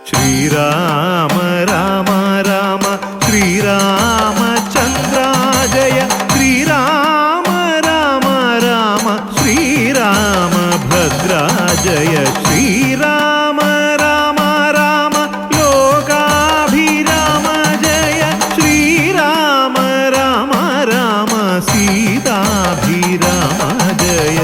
ശ്രീരാമ രാമ രാമ ശ്രീരാമചന്ദ്ര ജയ ശ്രീരാമ രാമ രാമ ശ്രീരാമഭദ്ര ജയ ശ്രീരാമ രാമ രാമ ലോകാഭിരാമ ജയ ശ്രീരാമ രാമ രാമ സീതാഭിരാമ ജയ.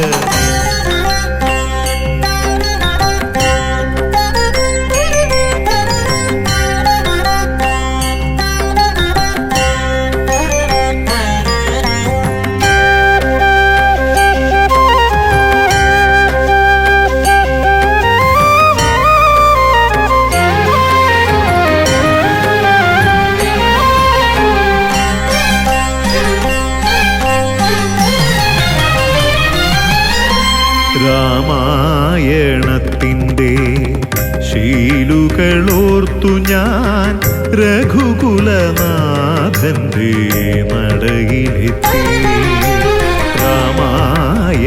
രാമായണത്തിൻ്റെ ശീലുകളോർത്തു ഞാൻ രഘുകുലനാഥൻ്റെ നടയിലെത്തി. രാമായണത്തിൻ്റെ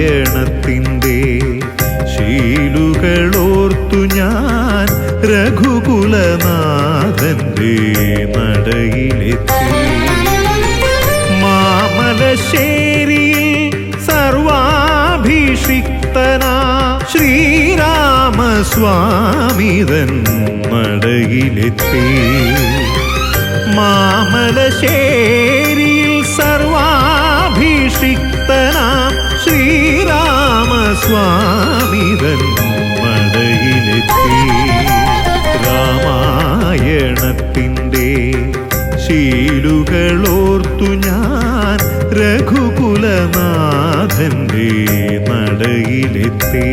ശീലുകളോർത്തു ഞാൻ രഘുകുലനാഥൻ്റെ നടയിലെത്തി. മാമലശ്ശേരിയിൽ സർവാഭിഷിക്തനാ ശ്രീരാമസ്വാമിതൻ നടയിലെത്തി. മാമലശ്ശേരിയിൽ സർവാഭിഷിക്തനാം ശ്രീരാമസ്വാമിതൻ നടയിലെത്തി. രാമായണത്തിൻ്റെ ശീലുകളോർത്തു ഞാൻ രഘുകുലനാഥൻ്റെ നടയിലെത്തി.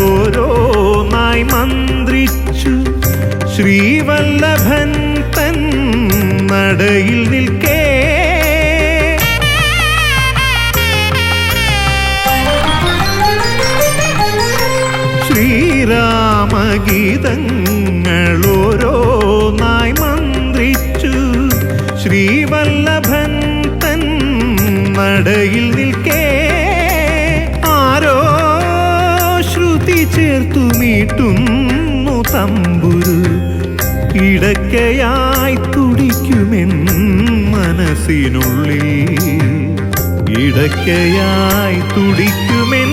ഗീതങ്ങളോരോന്നായി മന്ത്രിച്ചു ശ്രീവല്ലഭൻ തൻ നടയിൽ നിൽക്കേ. ശ്രീരാമഗീതങ്ങളോരോന്നായി മന്ത്രിച്ചു ശ്രീവല്ലഭൻ തൻ നടയിൽ നിൽക്കേ. ചേർത്തു മീട്ടുന്നു തമ്പുരു ഇടയ്ക്കയായി തുടിക്കുമെൻ മനസ്സിനുള്ളിൽ. ഇടയ്ക്കയായി തുടിക്കുമെൻ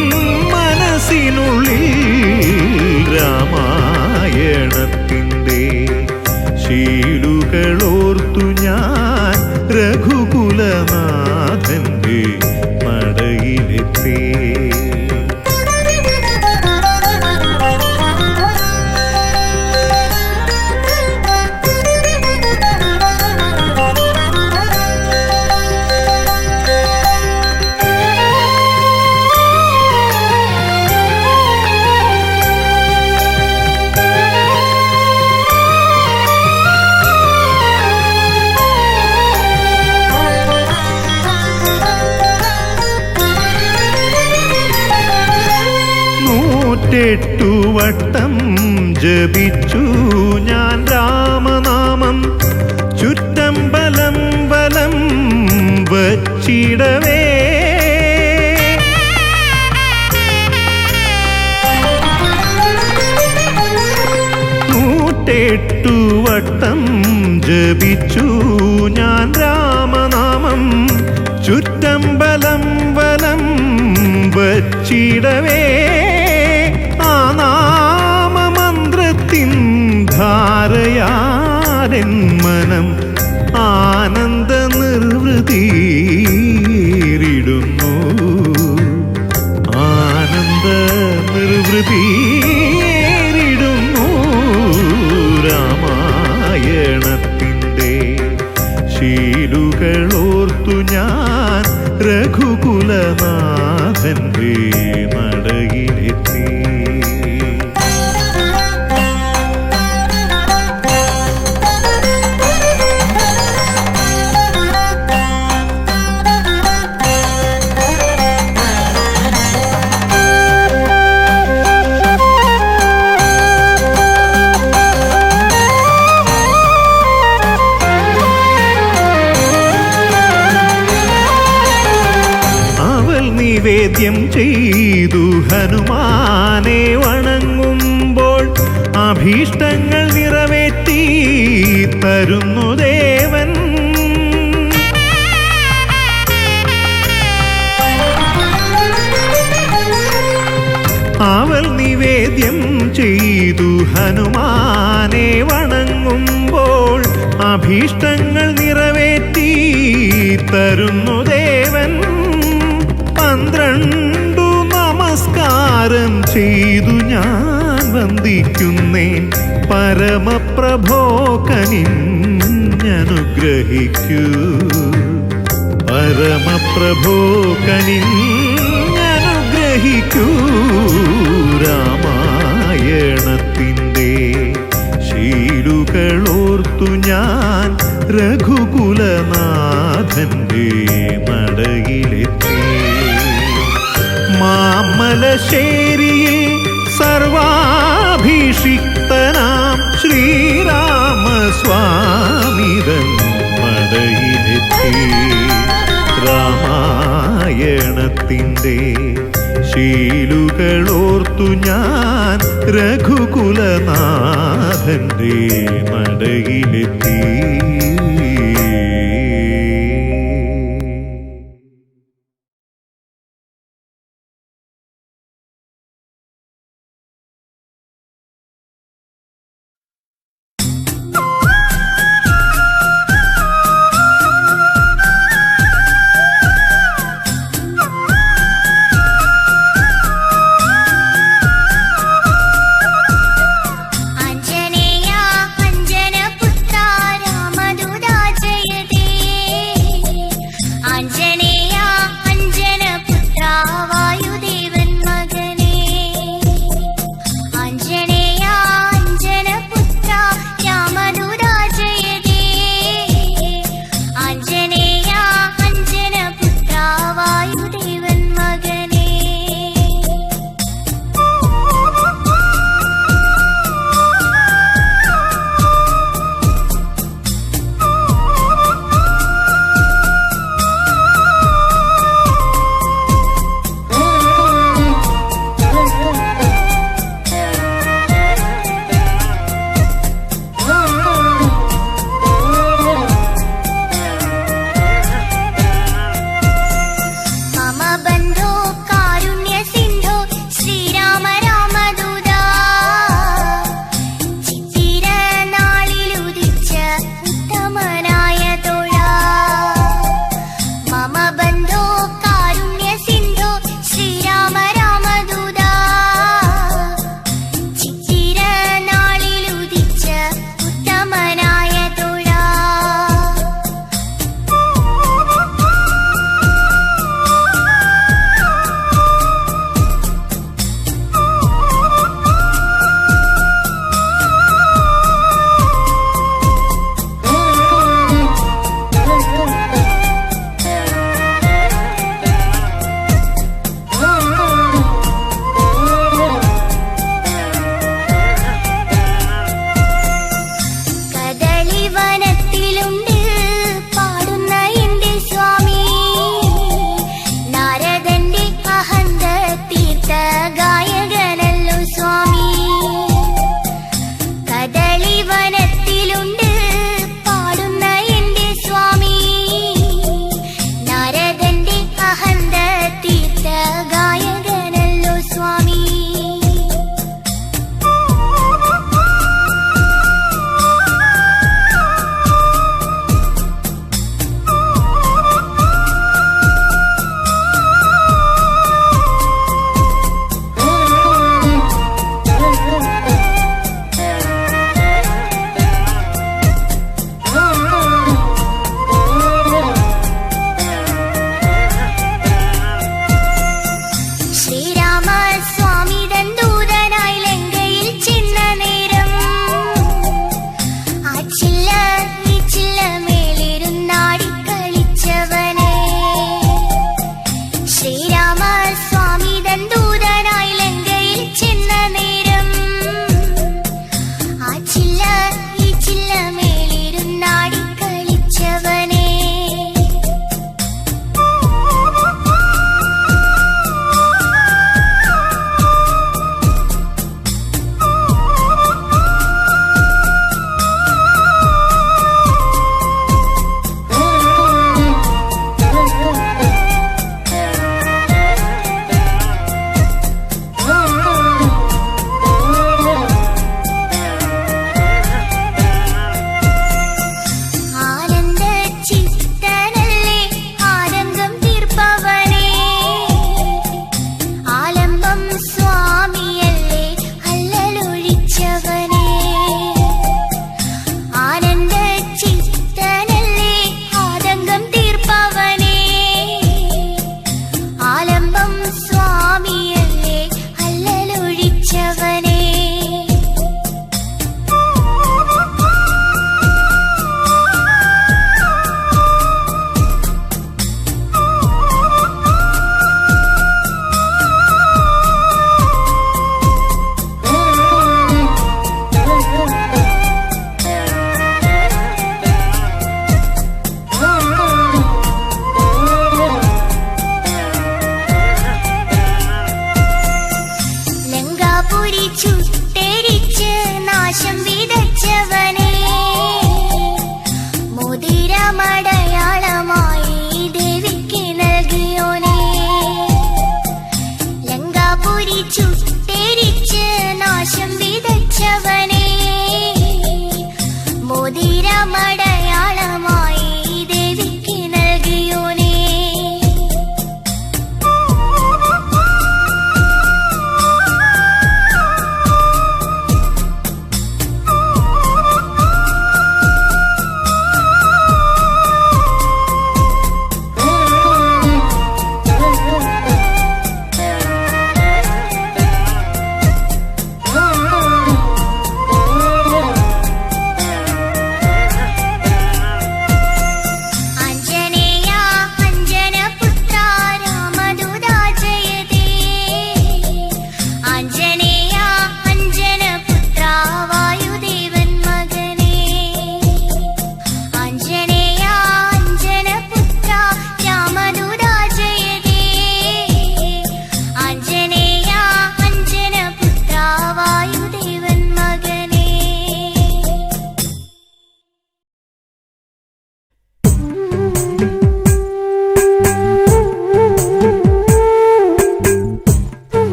മനസ്സിനുള്ളിൽ. രാമായണത്തിൻ്റെ ശീലുകളോർത്തു ഞാൻ രഘുകുലനാഥൻ്റെ നടയിലെത്തി. വട്ടം ജപിച്ചു ഞാൻ രാമനാമം ചുറ്റമ്പലം വലം വച്ചിടവേ. വട്ടം ജപിച്ചു ഞാൻ രാമനാമം ചുറ്റമ്പലം വലം വച്ചിടവേ. ആ നാമമന്ത്രത്തിൻ ധാരയാരൻ മനം ആനന്ദ നിർവൃതിയിടുന്നു. ആനന്ദ നിർവൃതിയിടുന്നു. രാമായണത്തിൻ്റെ ശീലുകളോർത്തു ഞാൻ രഘുകുലനാഥൻ്റെ നടയിൽ നിവേദ്യം ചെയ്തു ഹനുമാനെ വണങ്ങുമ്പോൾ അഭീഷ്ടങ്ങൾ നിറവേറ്റി തരുന്നു ദേവൻ. അവൽ നിവേദ്യം ചെയ്തു ഹനുമാനെ വണങ്ങുമ്പോൾ അഭീഷ്ടങ്ങൾ നിറവേറ്റി തരുന്നു ദേവൻ. 12 നമസ്കാരം ചെയ്തു ഞാൻ വന്ദിക്കുന്നേൻ. പരമപ്രഭോ കനിഞ്ഞനുഗ്രഹിക്കൂ, പരമപ്രഭോ കനിഞ്ഞനുഗ്രഹിക്കൂ. രാമായണത്തിൻ്റെ ശീലുകളോർത്തു ഞാൻ രഘുകുലനാഥന്റെ നടയിലെത്തി. മാമലശ്ശേരിയിൽ സർവാഭിഷിക്തനാം ശ്രീരാമസ്വാമിതൻ നടയിലെത്തി. രാമായണത്തിൻ്റെ ശീലുകളോർത്തു ഞാൻ രഘുകുലനാഥന്റെ നടയിലെത്തി. അഞ്ജനേയ അഞ്ജനപുത്ര രാമ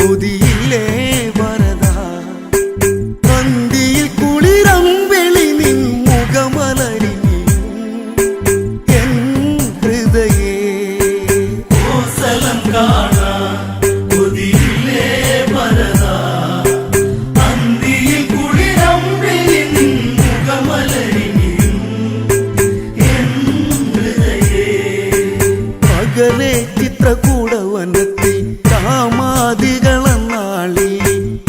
കൊതിയില്ലേ വരദാ അന്തിയിൽ കുളിരമ്പെളി നിൻ മുഖമലരിനിയും എൻ ഹൃദയേ കോസലം കാണാൻ കൊതിയില്ലേ വരദാ അന്തിയിൽ കുളിരമ്പെളി നിൻ മുഖമലരിനിയും എൻ ഹൃദയേ പകലെ ചിത്രകൂടവനത്തിൽ കാമാദികളെന്നാളി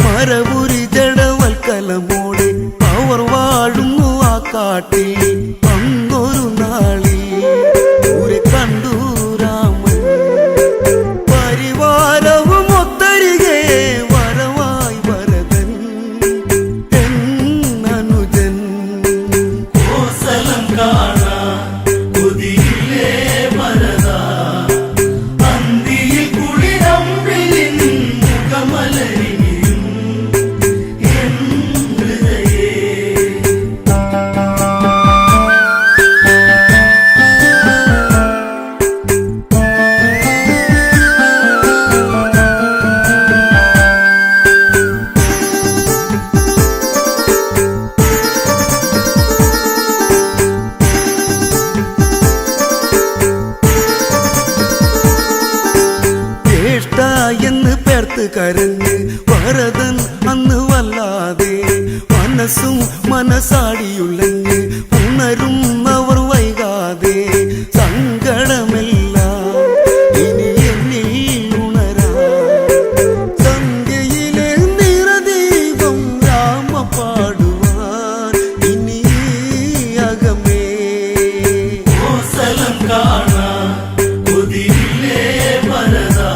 മരപുരി ജഡവൽക്കലമോടെ അവർ വാഴുന്നു ആ കാട്ടിൽ അന്നൊരു നാളി ൂരെ കണ്ടു രാമൻ പരിവാരവും ഒത്തരികെ വരവായി വരദൻ എന്നനുജൻ കോസലം കാണാൻ കൊതിയില്ലേ വരദാ അന്തിയിൽ കുളിരമ്പെളി നിൻ മുഖമലരിനിയും എൻ ഹൃദയേ ജ്യേഷ്ഠ എന്ന് പേർത്ത് കരഞ്ഞ് വരദൻ അന്ന് വല്ലാതെ മനസ്സും മനസ്സാടിയുള്ളഞ്ഞ് ഉണരുന്നവർ വൈകാതെ സങ്കടമെല്ലാം ഇനി എന്നിൽ ഉണരാ സന്ധ്യയിലെ നിറദീപം രാമ പാടുവാൻ ഇനി അകമേ കോസലം കാണാൻ കൊതിയില്ലേ വരദാ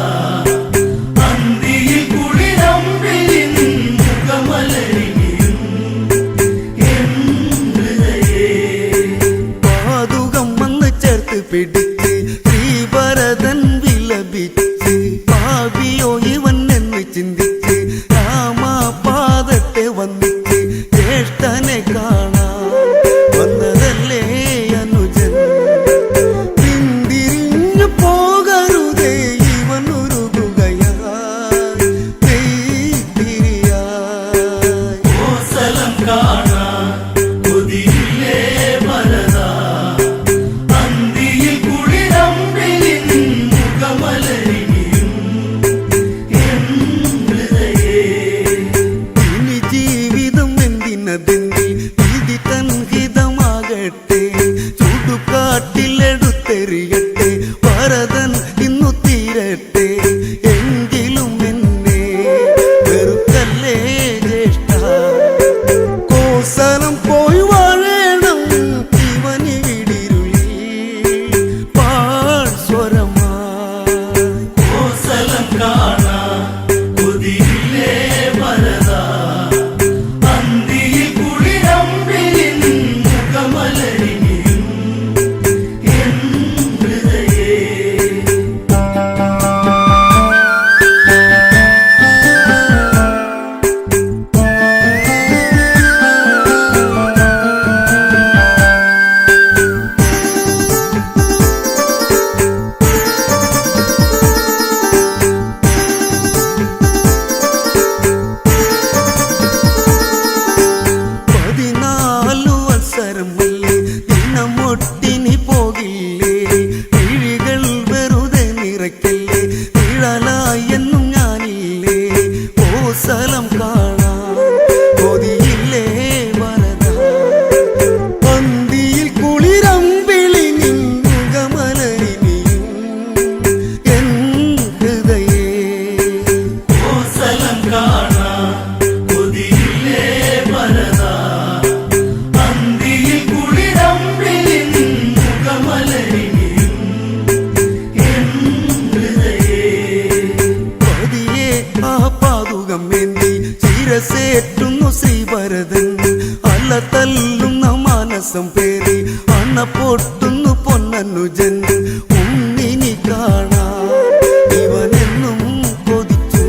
അന്തിയിൽ കുളിരമ്പെളി നിൻ മുഖമലരിനിയും എൻ ഹൃദയേ പാതുകം വന്ന് ചേർത്ത് പിടിച്ച് ശ്രീഭരതൻ വിലപിച്ച് പാപിയോ ഇവൻ എന്ന് ചിന്തിച്ച് രാമപാദത്തെ വന്നിച്ച് ജ്യേഷ്ഠനെ കാണാൻ വന്നതല്ലേ അനുജൻ പിന്തിരിഞ്ഞു പോകരുതേ ഇവൻ ഉരുകുകയായി തിരിയായി കോസലം കാണാൻ കൊതിയില്ലേ വരദാ അന്തിയിൽ കുളിരമ്പെളി നിൻ മുഖമലരിനിയും എൻ ഹൃദയേ ഇനി ജീവിതം എന്തിനതെന്നി വിധി തൻ ഹിതമാകട്ടെ ചുടുകാട്ടിലെടുത്തെറിയട്ടെ ഭരതൻ ഇന്നു തീരട്ടെ എങ്കിലും എന്നെ വെറുക്കല്ലേ ജ്യേഷ്ഠ കോസലം പോയി വാഴേണം ഇവനിവിടിരുളി പാഴ്സ്വരമായി കോസലം കാണാൻ കൊതിയില്ലേ വരദാ അന്തിയിൽ കുളിരമ്പെളി നിൻ മുഖമലരിനിയും എൻ ഹൃദയേ പതിനാലു അവസരമല്ലേ ദിനമൊട്ടിനി പോകില്ലേ കിഴികൾ വെറുതെ നിറയ്ക്കല്ലേ നിഴലായി എന്നും ഞാനില്ലേ കോസലം കാണാൻ കൊതിയില്ലേ വരദാ പന്തിയിൽ കുളിരമ്പിളി നിൻ മുഖമലരിനിയും എൻ ഹൃദയേ കോസലം കാണാൻ കൊതിയില്ലേ വരദാ അന്തിയിൽ കുളിരമ്പെളി നിൻ മുഖമലരിനിയും എൻ ഹൃദയേ പതിയെ ആ പാതുകം വേണ്ടി ശിരസേറ്റുന്നു ശ്രീഭരതൻ അല്ല തല്ലുന്ന മാനസം പേറി അണ പൊട്ടുന്നു പൊന്നനുജൻ ഉണ്ണിനി കാണാൻ ഇവനെന്നും കൊതിച്ചു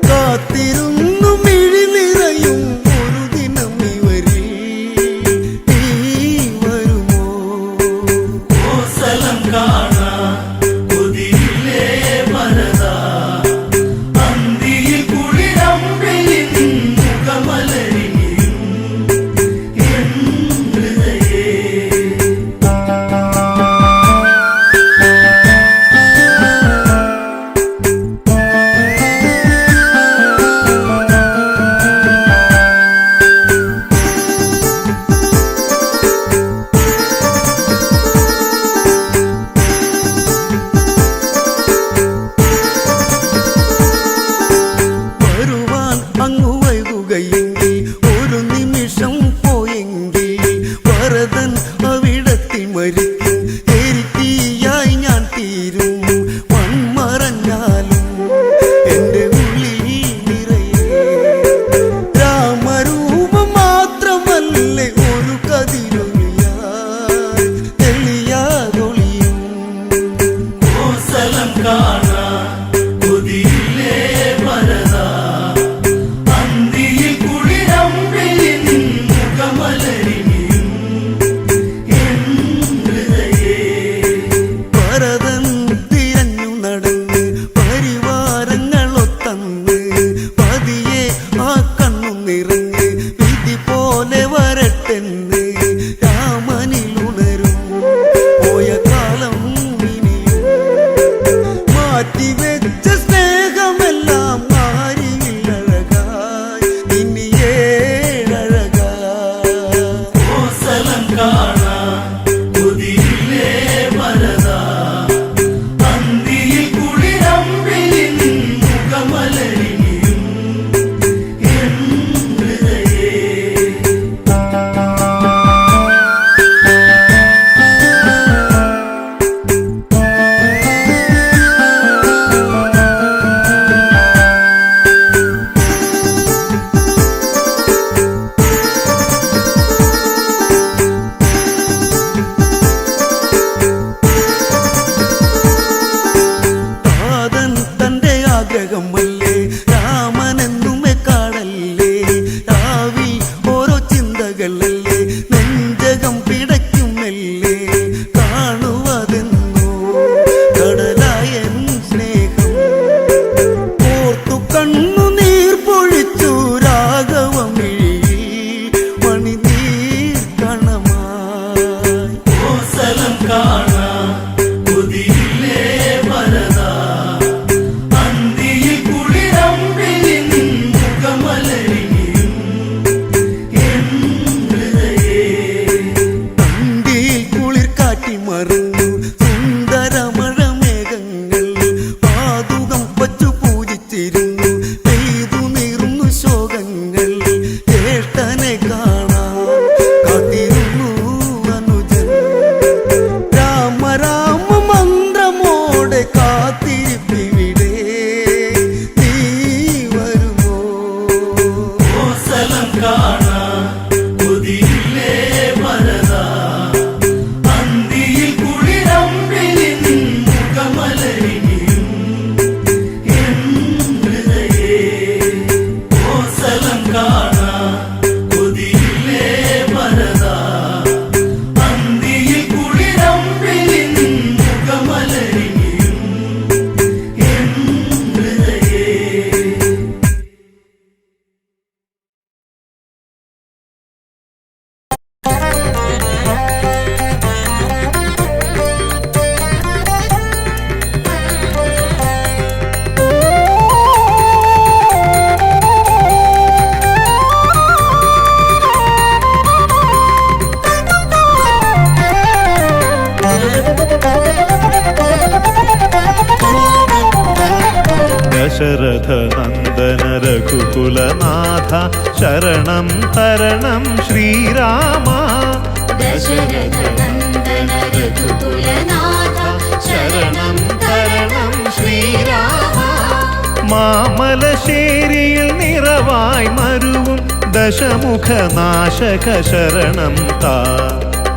കാത്തിരുന്നു മിഴി നിറയും ഒരു ദിനം ഇവരിൽ നീ വരുമോ കോസലം കാണാൻ കൊതിയില്ലേ വരദാ തന്ന് പതിയെ ആ കണ്ണു നിറഞ്ഞ് വിധി പോലെ വരട്ടെന്ന് രാമനിലുണരും പോയ കാലം ഇനിയും മാറ്റിവെച്ച സ്നേഹമെല്ലാം മാറിയില്ലഴകായി ഇനി ഏഴഴകായി കോസലം കാണാൻ കൊതിയില്ലേ വരദാ അന്തിയിൽ കുളിരമ്പിൽ മുഖമലരിയും എൻ ഹൃദയേ താതൻ തന്റെ ആഗ്രഹമല്ലേ രാമനെന്നുമേ കാടല്ലേ രാവി ഓരോ ചിന്തകളല്ലേ നെഞ്ചകം പിടയ്ക്കുമല്ലേ കാണുവതെന്നോ കടലായ സ്നേഹം ഓർത്തു കണ്ണു നീർ പൊഴിച്ചു രാഘവമിഴിയിൽ മണിനീർ കണമായി കോസലം കാണാൻ കൊതിയില്ലേ വരദാ അന്തിയിൽ കുളിരമ്പിൽ മുഖമലരിയും എൻ ഹൃദയേ തണ്ടിയിൽ കുളിർ കാറ്റി മറഞ്ഞു സുന്ദരമഴ മേഘങ്ങൾ പാതുകം വച്ചു പൂജിച്ചിരുന്നു പെയ്തു നീറുന്നു ശോകങ്ങൾ ജ്യേഷ്ഠനെ കാണാൻ കാത്തിരുന്നു അനുജൻ രാമ രാമ മന്ത്രമോടെ കാത്തിരിപ്പിവിടെ നീ വരുമോ കോസലം കാണാൻ കൊതിയില്ലേ വരദാ അന്തിയിൽ കുളിരമ്പിൽ മുഖമലരിയും എൻ ഹൃദയേ കോസലം കാണാൻ കൊതിയില്ലേ വരദാ അന്തിയിൽ കുളിരമ്പിൽ മുഖമലരിയും എൻ ഹൃദയേ ദശരഥ നന്ദന രഘുകുലനാഥ ശരണം തരണം ശ്രീരാമ ദശരഥനന്ദന രഘുകുലനാഥ ശരണം തരണം ശ്രീരാമ മാമലശ്ശേരിയിൽ നിറവായി മരുവും ദശമുഖനാശക ശരണം താ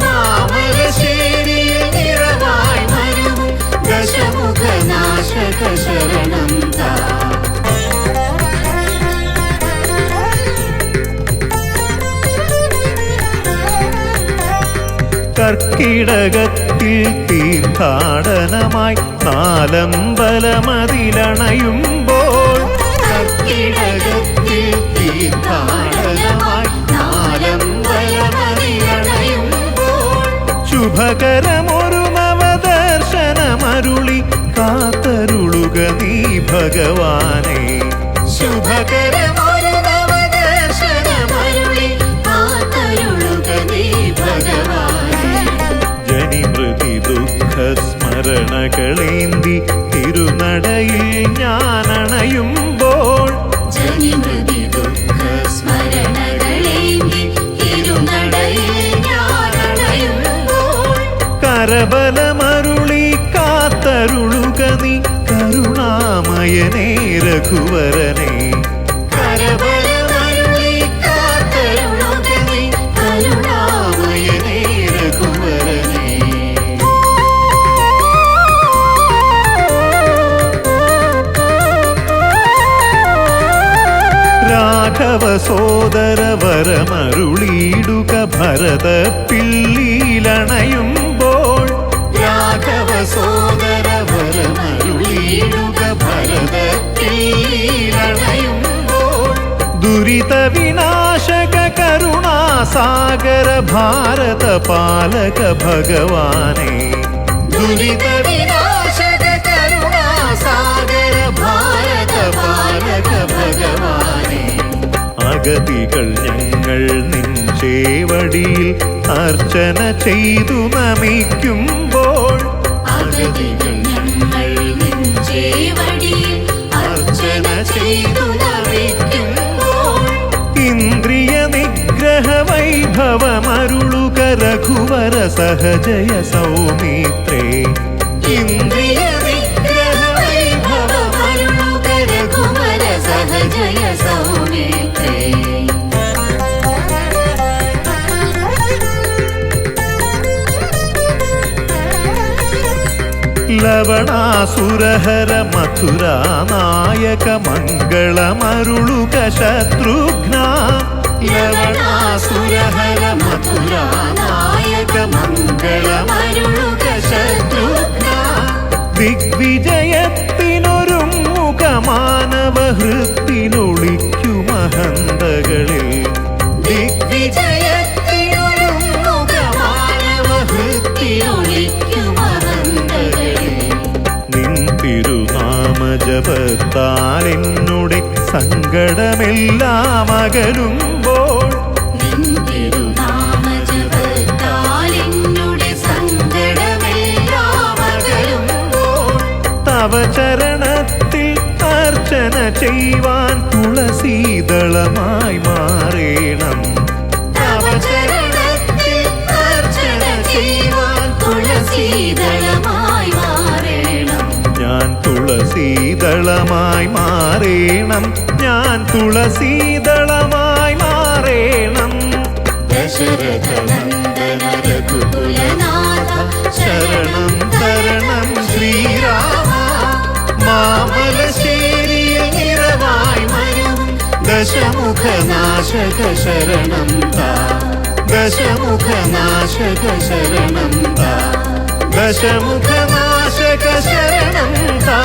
മാമലശ്ശേരിയിൽ നിറവായി മരുവും ദശമുഖനാശക ശരണം താ കർക്കിടകത്തിൽ തീർത്ഥാടനമായി നാലമ്പലമതിലണയുമ്പോൾ കർക്കിടകത്തിൽ തീർത്ഥാടനമായി നാലമ്പലമതിലണയുമ്പോൾ ശുഭകരമൊരു നവദർശനമരുളി കാത്തരുളുക നീ ഭഗവാനെ ശുഭകരമൊരു നവദർശനമരുളി കാത്തരുളുക നീ ഭഗവാനേ ജനിമൃതി ദുഃഖ സ്മരണകളേന്തി തിരുനടയിൽ ഞാനണയുമ്പോൾ ജനിമൃതി ദുഃഖ സ്മരണകളേന്തി തിരുനടയിൽ ഞാനണയുമ്പോൾ കരബലമരുളി കാത്തരുളുക നീ കരുണാമയനേ രഘുവരനെ കരബലമരുളി കാത്തരുളുക നീ കരുണാമയനേ രഘുവരനേ രാഘവ സോദര വരമരുളിയിടുക ഭരത പിള്ളിയിലണയുമ്പോൾ രാഘവ സോദര വരമരുളിയിടുക ഭരത ദുരിത വിനാശക കരുണാസാഗര ഭാരത പാലക ഭഗവാനെ ദുരിത വിനാശക കരുണാസാഗര ഭാരത പാലക ഭഗവാനെ അഗതികൾ ഞങ്ങൾ നിൻ ചേവടിയിൽ അർച്ചന ചെയ്തു നമിക്കുമ്പോൾ അഗതികൾ ഞങ്ങൾ നിൻ ചേവടിയിൽ അർച്ചന ചെയ്തു നമിക്കുമ്പോൾ ഇന്ദ്രിയ നിഗ്രഹ വൈഭവമരുളുക രഘുവര സഹജയ സൗമിത്രേ ഇന്ദ്രിയ നിഗ്രഹ വൈഭവമരുളുക രഘുവര സഹജയ സൗമിത്രേ ലവണാസുരഹര മഥുരാ നായക മംഗളമരുളുക ശത്രുഘ്ന ലവണാസുരഹര മഥുരാ നായക മംഗളമരുളുക ശത്രുഘ്ന ദിഗ്വിജയത്തിനൊരുങ്ങുക മാനവ ഹൃത്തിനൊളിക്കുമഹന്തകളിൽ ദിഗ്വിജയത്തിനൊരുങ്ങുക മാനവ ഹൃത്തിനൊളിക്കുമഹന്തകളിൽ നിൻ തിരുനാമജപത്താൽ എന്നുടെ സങ്കടമെല്ലാം അകലുമ്പോൾ നിൻ തിരുനാമജപത്താൽ എന്നുടെ സങ്കടമെല്ലാം അകലുമ്പോൾ തവ ചരണത്തിൽ അർച്ചന ചെയ്യുവാൻ തുളസീദളമായി മാറേണം തവ ചരണത്തിൽ അർച്ചന ചെയ്യുവാൻ തുളസീദളമായി മാറേണം ഞാൻ തുളസീദളമായി മാറേണം ഞാൻ തുളസീദളമായി മാറേണം ദശരഥ നന്ദന രഘുകുലനാഥ ശരണം തരണം ശ്രീരാമ മാമലശ്ശേരിയിൽ നിറവായി മരും ദശമുഖനാശക ശരണം താ ദശമുഖനാശക ശരണം താ ദശമുഖനാശക ശരണം താ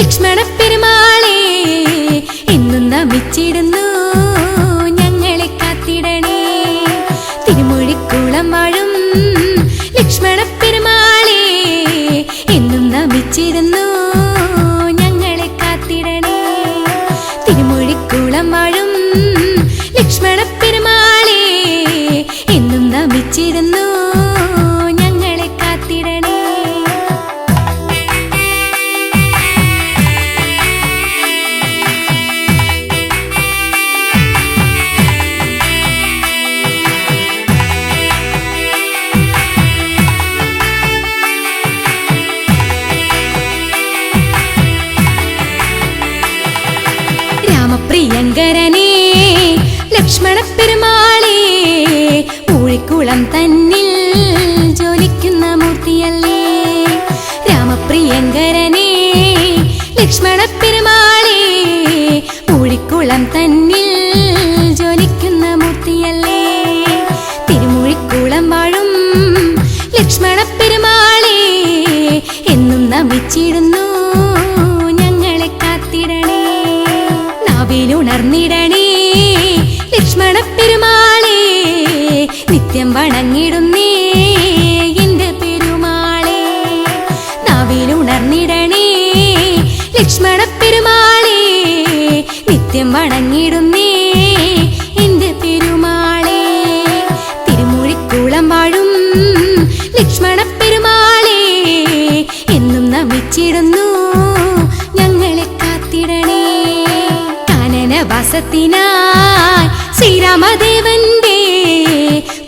ലക്ഷ്മണ പെരുമാളെ എന്നും നമിച്ചിടുന്നു ഞങ്ങളെ കാത്തിടണേ. തിരുമൊഴിക്കുളം വാഴും ലക്ഷ്മണ പെരുമാളെ എന്നും നമിച്ചിടുന്നു ഞങ്ങളെ കാത്തിടണേ. തിരുമൊഴിക്കുളം വാഴും ലക്ഷ്മണ പെരുമാളെ എന്നും നമിച്ചിടുന്നു ഞങ്ങളെ കാത്തിടണേ. രാമപ്രിയങ്കരനെ ലക്ഷ്മണ പെരുമാളെ പൂഴിക്കുളം തന്നിൽ ജോലിക്കുന്ന മൂർത്തിയല്ലേ. രാമപ്രിയങ്കരനെ ലക്ഷ്മണ പെരുമാളെ പൂഴിക്കുളം തന്നിൽ ജോലിക്കുന്ന മൂർത്തിയല്ലേ. തിരുമൂഴിക്കുളം വാഴും ലക്ഷ്മണ പെരുമാളെ എന്നും നമിച്ചിടുന്നു ഞങ്ങളെ കാത്തിടണേ. നാവിലുണർന്നിടണേ ലക്ഷ്മണ പെരുമാളെ നിത്യം വണങ്ങിടുന്നേ എന്റെ പെരുമാളെ. നാവിലുണർന്നിടണേ ലക്ഷ്മണ പെരുമാളെ നിത്യം വണങ്ങിടുന്നേ എന്റെ പെരുമാളെ. തിരുമൂഴിക്കുളം വാഴും ലക്ഷ്മണ പെരുമാളെ എന്നും നമിച്ചിടുന്നു ഞങ്ങളെ കാത്തിടണേ. കാനനവാസത്തിനായി ശ്രീരാമദേവന്റെ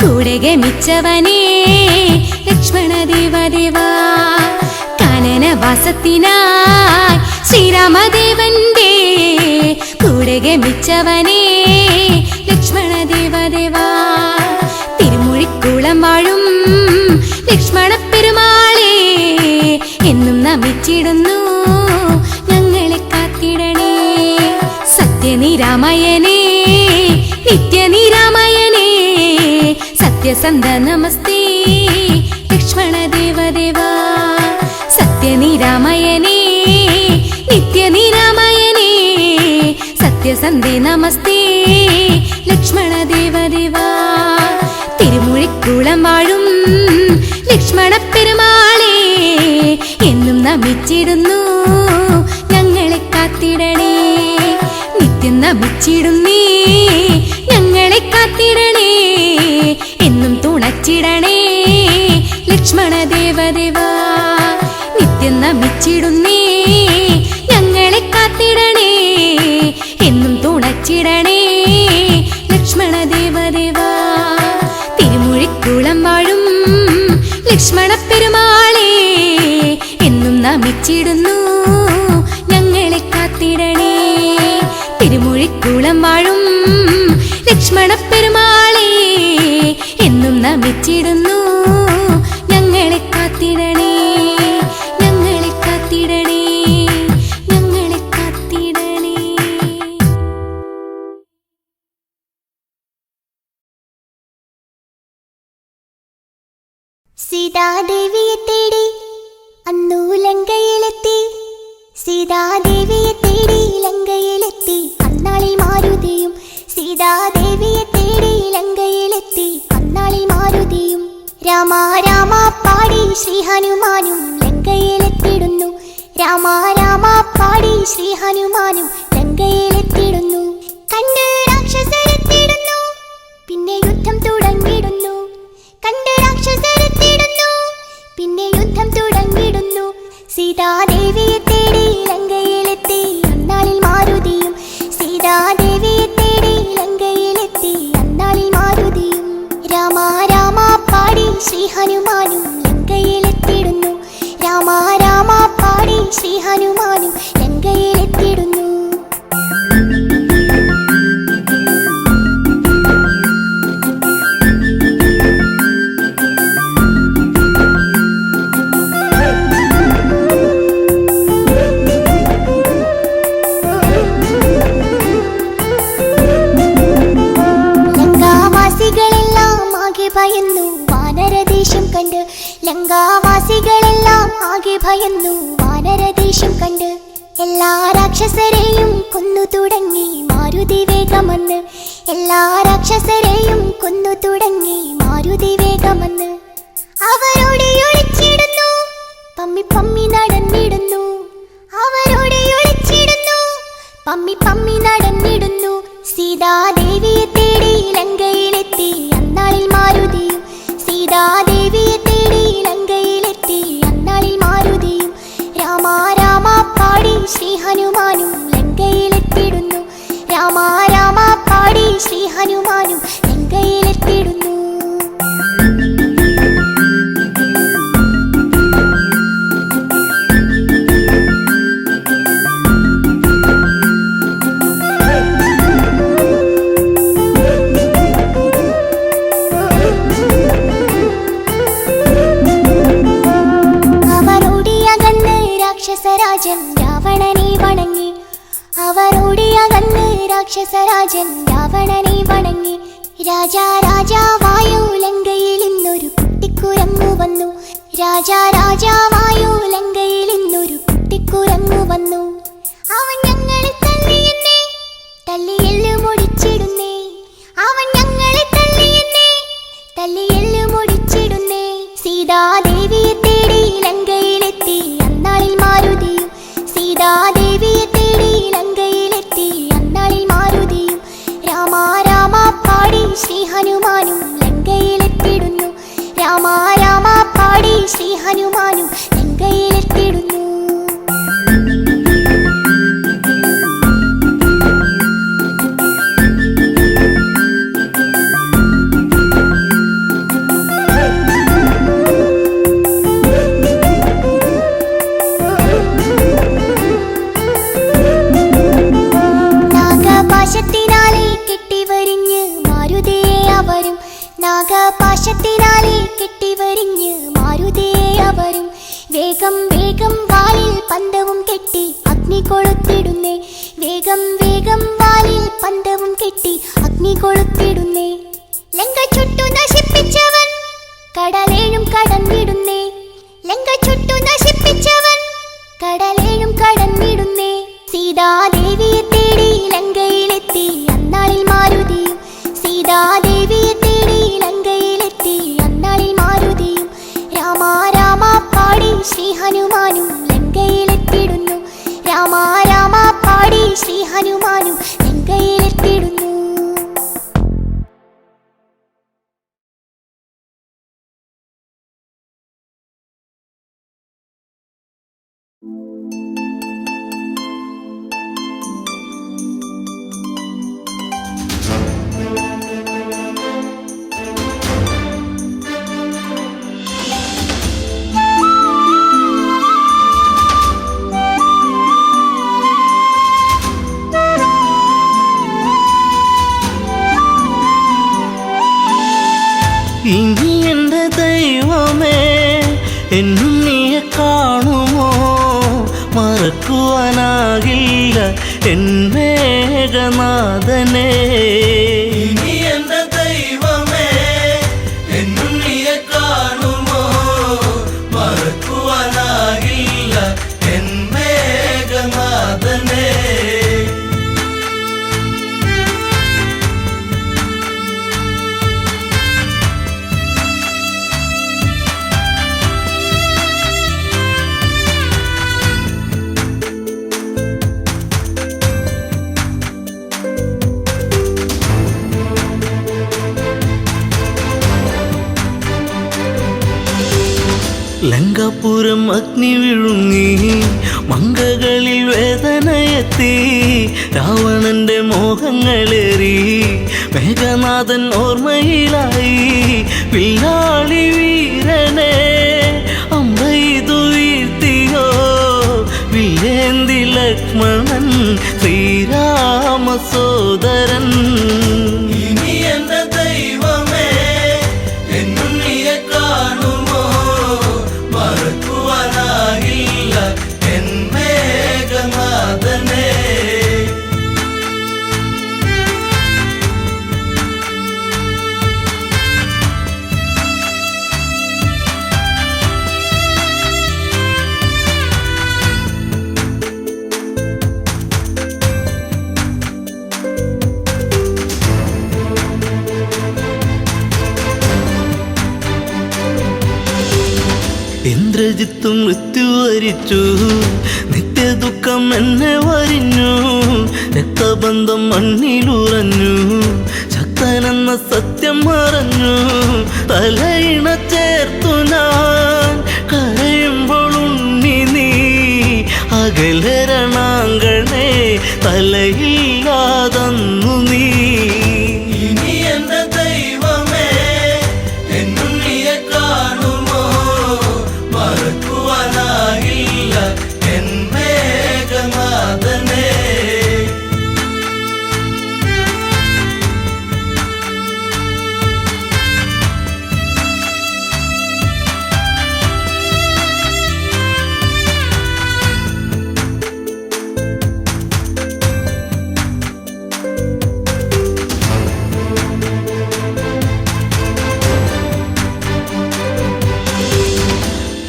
കൂടെ ഗമിച്ചവനേ ലക്ഷ്മണദേവദേവാ. കാനനവാസത്തിനായി ശ്രീരാമദേവന്റെ കൂടെ ഗമിച്ചവനേ ലക്ഷ്മണദേവദേവാ. തിരുമൂഴിക്കുളം വാഴും ലക്ഷ്മണ പെരുമാളെ എന്നും നമിച്ചിടുന്നു ഞങ്ങളെ കാത്തിടണേ. സത്യനിരാമയനേ നിത്യനിരാമയനേ സത്യസന്ധ നമസ്തേ ലക്ഷ്മണദേവദേവാ. സത്യനിരാമയനേ നിത്യനിരാമയനേ സത്യസന്ധേ നമസ്തേ ലക്ഷ്മണദേവദേവാ. തിരുമൂഴിക്കുളം വാഴും ലക്ഷ്മണ പെരുമാളെ എന്നും നമിച്ചിടുന്നു ഞങ്ങളെ കാത്തിടണേ. നിത്യം നമിച്ചിടുന്നേ ഞങ്ങളെ കാത്തിടണേ. എന്നും തുണച്ചിടണേ ലക്ഷ്മണദേവദേവാ. നിത്യം നമിച്ചിടുന്നേ ഞങ്ങളെ കാത്തിടണേ. എന്നും തുണച്ചിടണേ ലക്ഷ്മണദേവദേവാ. തിരുമൂഴിക്കുളം വാഴും ലക്ഷ്മണ പെരുമാളെ എന്നും നമിച്ചിടുന്നു ഞങ്ങളെ കാത്തിടണേ. തിരുമൂഴിക്കുളം വാഴും ലക്ഷ്മണ പെരുമാളെ എന്നും നമിച്ചിടുന്നു ഞങ്ങളെ കാത്തിടണേ. ഞങ്ങളെ കാത്തിടണേ. ഞങ്ങളെ കാത്തിടണേ. സീതാദേവിയെ തേടി അന്നു ലങ്കയിലെത്തി. സീതാദേവിയെ തേടി ലങ്കയിലെത്തി അന്നാളിൽ മാരുതിയും. സീതാദേവിയെ തേടി ലങ്കയിലെത്തി അന്നാളിൽ മാരുതിയും. രാമ രാമ പാടി ശ്രീ ഹനുമാനും ലങ്കയിലെത്തിടുന്നു. രാമ രാമ പാടി ശ്രീ ഹനുമാനും ലങ്കയിലെത്തിടുന്നു. കണ്ട് രാക്ഷസരെത്തിടുന്നു പിന്നെ യുദ്ധം തുടങ്ങിടുന്നു. കണ്ട് രാക്ഷസരെത്തിടുന്നു പിന്നെ യുദ്ധം തുടങ്ങിടുന്നു. സീതാദേവിയെ തേടി ലങ്കയിലെത്തി അന്നാളിൽ മാരുതിയും. സീതാദേവിയെ തേടി ലങ്കയിലെത്തി അന്നാളിൽ മാരുതിയും. രാമ രാമ പാടി ശ്രീ ഹനുമാനും ലങ്കയിലെത്തിടുന്നു. രാമ രാമ പാടി ശ്രീ ഹനുമാനും ലങ്കയിലെത്തിടുന്നു. ഭയന്നു വാനരദേശം കണ്ട്. ലങ്കാവാസികളെല്ലാം ആകെ ഭയന്നു വാനരദേശം കണ്ട്. എല്ലാ രാക്ഷസരെയും കൊന്നു തുടങ്ങി മാരുതി വേഗമെന്ന്. എല്ലാ രാക്ഷസരെയും കൊന്നു തുടങ്ങി മാരുതി വേഗമെന്ന്. അവരോട് ഒളിച്ചിടുന്നു, പമ്മി പമ്മി നടന്നിടുന്നു. അവരോട് ഒളിച്ചിടുന്നു, പമ്മി പമ്മി നടന്നിടുന്നു. സീതാദേവിയെ തേടി ലങ്കയിലെത്തി അന്നാളിൽ മാരുതിയും. സീതാദേവിയെ തേടി ലങ്കയിലെത്തി അന്നാളിൽ മാരുതിയും. രാമ രാമ പാടി ശ്രീ ഹനുമാനും ലങ്കയിലെത്തിടുന്നു. രാമ രാമ പാടി ശ്രീ ഹനുമാനും ലങ്കയിലെത്തിടുന്നു. രാക്ഷസരാജൻ രാവണനെ വണങ്ങി. അവരോടിയകന്ന് രാക്ഷസരാജൻ രാവണനെ വണങ്ങി. രാജാ രാജാവായോ ലങ്കയിൽ ഇന്നൊരു കുട്ടിക്കുരങ്ങു വന്നു. രാജാ രാജാവായോ ലങ്കയിൽ ഇന്നൊരു കുട്ടിക്കുരങ്ങു വന്നു. അവൻ ഞങ്ങളെ തല്ലിയെന്നെ തല്ലിയെല്ലു മുടിച്ചിടുന്നേ. അവൻ ഞങ്ങളെ തല്ലിയെന്നെ തല്ലിയെല്ലു മുടിച്ചിടുന്നേ. സീതാദേവിയെ തേടി ലങ്കയിലെത്തി അന്നാളിൽ മാരുതിയും. സീതാദേവിയെ തേടി ലങ്കയിലെത്തി അന്നാളിൽ മാരുതിയും. രാമ രാമ പാടി ശ്രീ ഹനുമാനും ലങ്കയിലെത്തിടുന്നു. രാമ രാമ പാടി ശ്രീ ഹനുമാനും ലങ്കയിലെത്തിടുന്നു. നാഗപാശത്തിനാലെ കെട്ടിവരിഞ്ഞ് മാരുതിയെ അവരും. നാഗപാശത്തിനാലെ കെട്ടിവരിഞ്ഞ് മാരുതിയെ അവരും. വേഗം വേഗം വാലിൽ പന്തവും കെട്ടി അഗ്നി കൊളുത്തിടുന്നേ. വേഗം വേഗം വാലിൽ പന്തവും കെട്ടി അഗ്നി കൊളുത്തിടുന്നേ. ലങ്ക ചുട്ടു നശിപ്പിച്ചവൻ കടലേഴും കടന്നിടുന്നേ. ലങ്ക ചുട്ടു നശിപ്പിച്ചവൻ കടലേഴും കടന്നിടുന്നേ. സീതാദേവിയെ തേടി ലങ്കയിലെത്തി അന്നാളിൽ മാരുതിയും. സീതാദേവിയെ തേടി ലങ്കയിലെത്തി അന്നാളിൽ മാരുതിയും. രാമ രാമ പാടി ശ്രീ ഹനുമാനും ലങ്കയിലെത്തിടുന്നു. രാമ രാമ പാടി ശ്രീ ഹനുമാനും ലങ്കയിലെത്തിടുന്നു. ഇനി എൻ്റെ ദൈവമേ എന്നുണ്ണിയെ കാണുമോ? മറക്കുവാനാകില്ല എൻ മേഘനാഥനെ. ഇനി എൻ്റെ ദൈവമേ എന്നുണ്ണിയെ കാണുമോ? മറക്കുവാനാകില്ല എൻ മേഘനാഥനെ. ലങ്കാപുരം അഗ്നി വിഴുങ്ങി മങ്കകളിൽ വേദനയെത്തി. രാവണന്റെ മോഹങ്ങളേറി മേഘനാഥൻ ഓർമ്മയിലായി. വില്ലാളി വീരനെ അമ്പെയ്തു വീഴ്ത്തിയോ? വില്ലേന്തി ലക്ഷ്മണൻ ശ്രീരാമ സോദരൻ. ഇനി എൻ്റെ ദൈവമേ എന്നുണ്ണിയെ കാണുമോ? മറക്കുവാനാകില്ല എൻ മേഘനാഥനെ. ഇന്ദ്രജിത്ത് മൃത്യു വരിച്ചു, നിത്യദുഃഖം എന്നെ വരിഞ്ഞു, രക്തബന്ധം മണ്ണിലുറഞ്ഞു, ശക്തനെന്ന സത്യം മറഞ്ഞു, തലയിണ ചേർത്തു ഞാൻ കരയുമ്പോൾ ഉണ്ണി നീ അകലരണാങ്കണേ തലയില്ലാതന്നു നീ. ഇനി എന്റെ ദൈവമേ എന്നുണ്ണിയെ കാണുമോ, മറക്കുവാനാകില്ല എൻ മേഘനാഥനെ.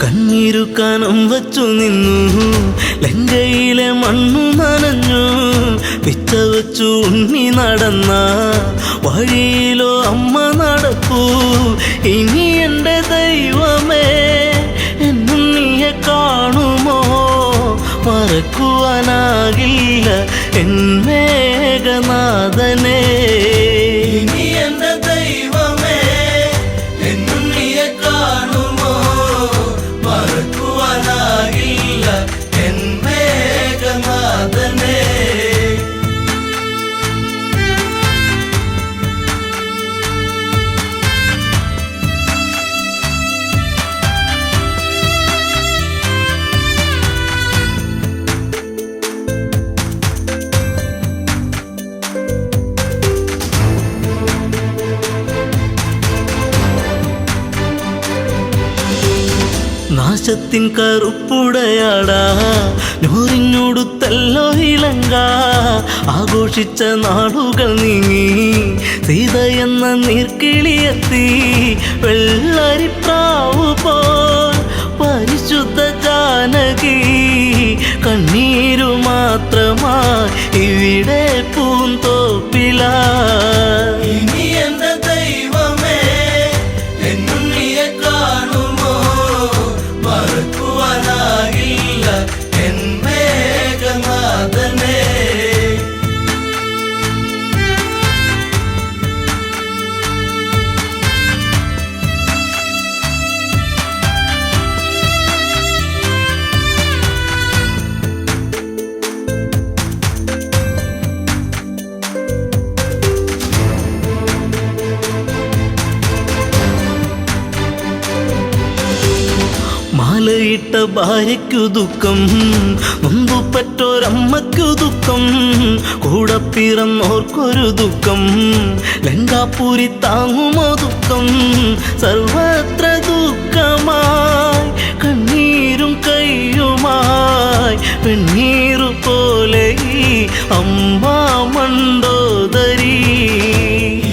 കണ്ണീരു കനം വച്ചു നിന്നു, ലങ്കയിലെ മണ്ണു നനഞ്ഞു, പിച്ച വച്ചു ഉണ്ണി നടന്ന വഴിയിലോ അമ്മ നടപ്പൂ. ഇനി എൻ്റെ ദൈവമേ എന്നുണ്ണിയെ കാണുമോ, മറക്കുവാനാകില്ല എൻ മേഘനാഥനെ. ഇനി എൻ്റെ ദൈവമേ എന്നുണ്ണിയെ കാണുമോ, മറക്കുവാനാകില്ല എൻ മേഘനാഥനെ. നാശത്തിൻ കറുപ്പുടയാടാ നൂറിനോടുത്തല്ലോ ഇലങ്ക, ആഘോഷിച്ച നാടുകൾ നീങ്ങി സീത എന്ന നീർക്കിളിയെത്തി, വെള്ളരിപ്രാവു പോൽ പരിശുദ്ധ ജാനകി കണ്ണീരു മാത്രമായി ഇവിടെ പൂന്തോപ്പില. ഇനി എന്റെ ദൈവമേ എന്നുണ്ണിയെ കാണുമോ, മറക്കുവാനാകില്ല എൻ മേഘനാഥനെ. മാലയിട്ട ഭാര്യയ്ക്കു ദുഃഖം, നൊന്തുപെറ്റോരമ്മയ്ക്കു ദുഃഖം, കൂടെ പിറന്നോർക്കൊരു ദുഃഖം, ലങ്കാപുരി താങ്ങുമോ ദുഃഖം, സർവത്ര ദുഃഖമായി കണ്ണീരും കയ്യുമായി വെണ്ണീറു പോലെ ഈ അമ്മ മണ്ടോദരി.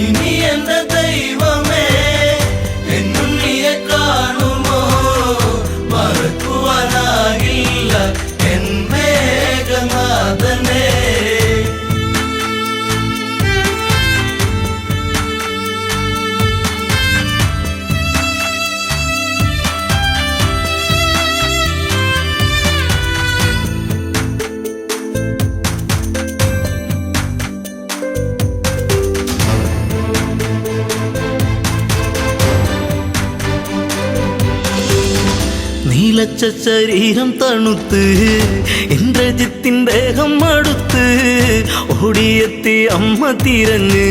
ഇനി എന്റെ ദൈവമേ എന്നുണ്ണിയെ കാണുമോ, മറക്കുവാനാകില്ല എൻ മേഘനാഥനെ. നീലച്ച ശരീരം തണുത്ത് ഇന്ദ്രജിത്തിൻ ദേഹം അടുത്ത്, ഓടിയെത്തി അമ്മ തിരഞ്ഞ്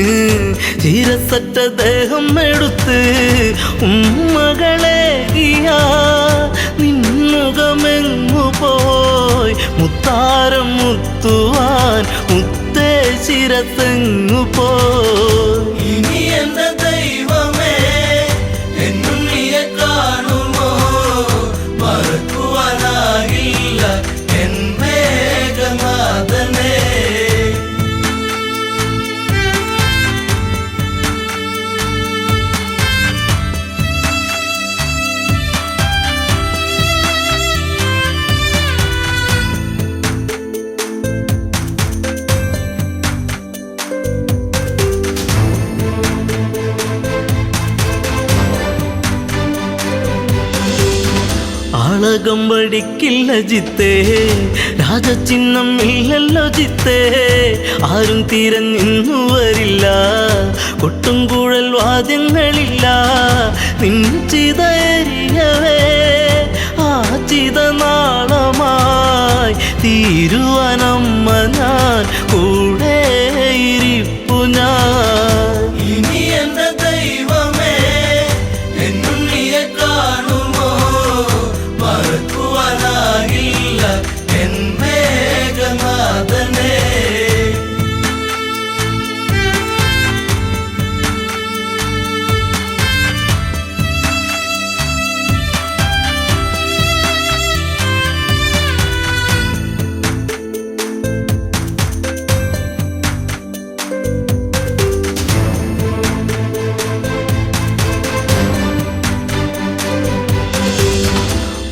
ചീരസറ്റ ദേഹം എടുത്ത്, ഉമ്മകളെ നിന്നുകമെങ്ങു പോയി, മുത്താരം മുത്തുവാൻ മുത്തേ ശിരത്തെങ്ങു പോയി. ഇനി എന്റെ ദൈവമേ എന്നുണ്ണിയെ കാണുമോ, മറക്കുവാനാകില്ല എൻ മേഘനാഥനെ. ജാലകം വടിക്കില്ല ജിത്തേ, രാജചിഹ്നം ഇല്ലല്ലോ ജിത്തേ, ആരും തിരഞ്ഞിന്നു വരില്ല, കൊട്ടും കുഴൽ വാദ്യങ്ങളില്ല, നിൻ ചിതയരിയവേ ആ ചിതനാളമായി തീരുവനമ്മ ഞാൻ കൂടെ ഇരിപ്പു ഞാൻ. ഇനി എന്റെ ദൈവമേ എന്നുണ്ണിയെ കാണുമോ, മറക്കുവാനാകില്ല എൻ മേഘനാഥനെ.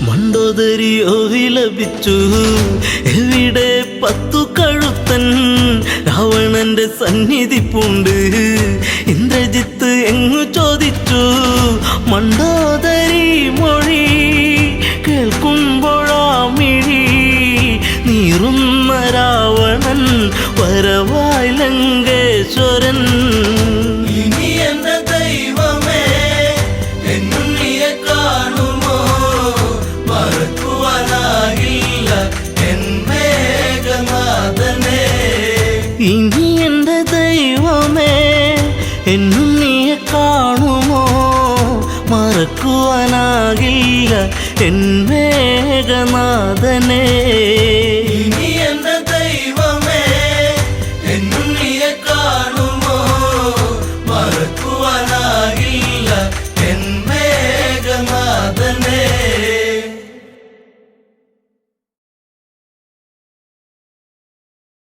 മണ്ടോദരിയോ വിലപിച്ചു, എവിടെ 10 കഴുത്തൻ, രാവണന്റെ സന്നിധി പൂണ്ട്, ഇന്ദ്രജിത്ത് എങ്ങു ചോദിച്ചു, മണ്ടോദരി മൊഴി കേൾക്കുമ്പോഴാമിഴി നീറുന്ന രാവണൻ വരവായി ലങ്കേശ്വരൻ. ഇനി എന്റെ ദൈവമേ എന്നുണ്ണിയെ കാണുമോ, മറക്കുവാനാകില്ല എൻ മേഘനാഥനെ. ഇനി എന്റെ ദൈവമേ എന്നുണ്ണിയെ കാണുമോ, മറക്കുവാനാകില്ല എൻ മേഘനാഥനെ.